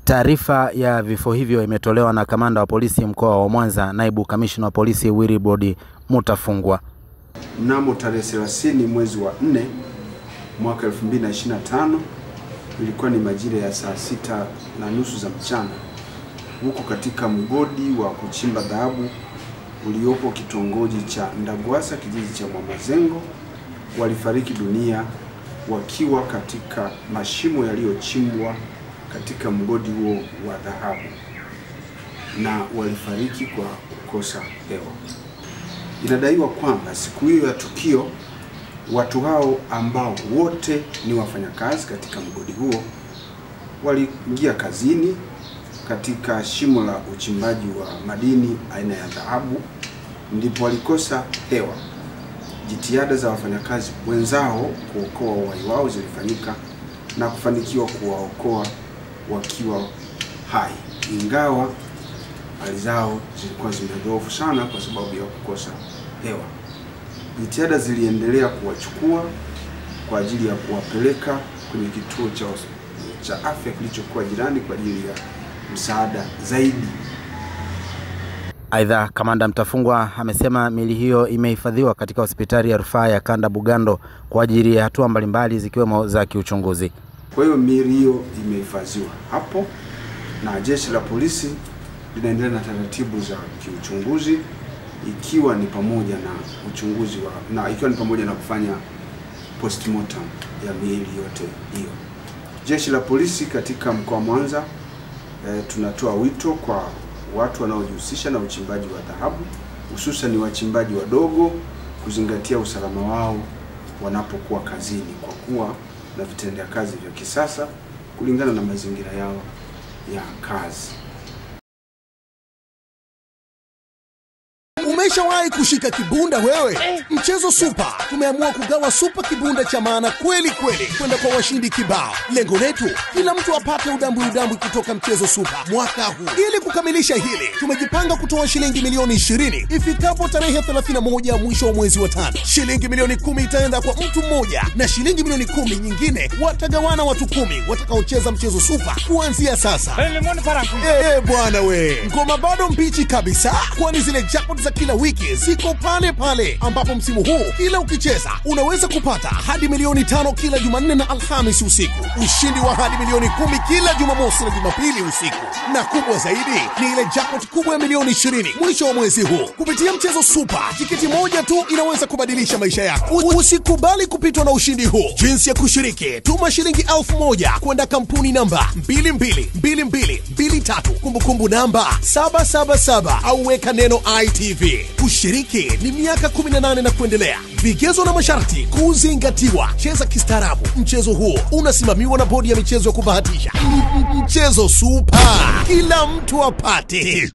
Taarifa ya vifo hivyo imetolewa na kamanda wa polisi mkoa wa Mwanza, naibu kamishna wa polisi Wilbrod Mutafungwa. Mnamo tarehe 30 mwezi wa 4 mwaka 2025, ilikuwa ni majira ya saa 6:30 za mchana, huko katika mgodi wa kuchimba dhahabu uliopo kitongoji cha Ndagwasa, kijiji cha Mwamazengo, walifariki dunia wakiwa katika mashimo yaliyochimbwa katika mgodi huo wa dhahabu, na walifariki kwa kukosa hewa. Inadaiwa kwamba siku hiyo ya tukio, watu hao ambao wote ni wafanyakazi katika mgodi huo waliingia kazini katika shimo la uchimbaji wa madini aina ya dhahabu, ndipo walikosa hewa. Jitihada za wafanyakazi wenzao kuokoa uhai wao zilifanyika na kufanikiwa kuwaokoa wakiwa hai, ingawa hali zao zilikuwa zimedhoofu sana kwa sababu ya kukosa hewa. Jitihada ziliendelea kuwachukua kwa ajili ya kuwapeleka kwenye kituo cha afya kilichokuwa jirani kwa ajili ya msaada zaidi. Aidha, kamanda Mutafungwa amesema miili hiyo imehifadhiwa katika hospitali ya rufaa ya Kanda Bugando kwa ajili ya hatua mbalimbali zikiwemo za kiuchunguzi. Kwa hiyo miili hiyo imehifadhiwa hapo na jeshi la polisi linaendelea na taratibu za kiuchunguzi, ikiwa ni pamoja na kufanya postmortem ya miili yote hiyo. Jeshi la polisi katika mkoa wa Mwanza tunatoa wito kwa watu wanaojihusisha na uchimbaji wa dhahabu, hususan wachimbaji wadogo, kuzingatia usalama wao wanapokuwa kazini, kwa kuwa na vitendea kazi vya kisasa kulingana na mazingira yao ya kazi. Umeshawahi kushika kibunda wewe? Mchezo Super tumeamua kugawa super kibunda cha maana kweli kwenda kwa washindi kibao. Lengo letu kila mtu apate udambwi kutoka Mchezo Super mwaka huu. Ili kukamilisha hili, tumejipanga kutoa shilingi milioni 20 ifikapo tarehe 31 mwisho wa mwezi wa 5. Shilingi milioni 10 itaenda kwa mtu mmoja na shilingi milioni 10 nyingine watagawana watu 10 watakaocheza Mchezo Super kuanzia sasa. Bwana we, ngoma bado mbichi kabisa, kwani zile jackpot za kila wiki ziko pale, ambapo msimu huu kila ukicheza unaweza kupata hadi milioni 5 kila Jumanne na Alhamisi usiku, ushindi wa hadi milioni 10 kila Jumamosi na Jumapili usiku, na kubwa zaidi ni ile jackpot kubwa ya milioni 20 mwisho wa mwezi huu. Kupitia Mchezo Super, tiketi moja tu inaweza kubadilisha maisha yako. Usikubali kupitwa na ushindi huu. Jinsi ya kushiriki: tuma shilingi 1000 kwenda kampuni namba 222223, kumbukumbu namba 777, au weka neno ITV. Kushiriki ni miaka 18 na kuendelea. Vigezo na masharti kuzingatiwa. Cheza kistaarabu. Mchezo huo unasimamiwa na bodi ya michezo ya kubahatisha. Mchezo Super, kila mtu apate.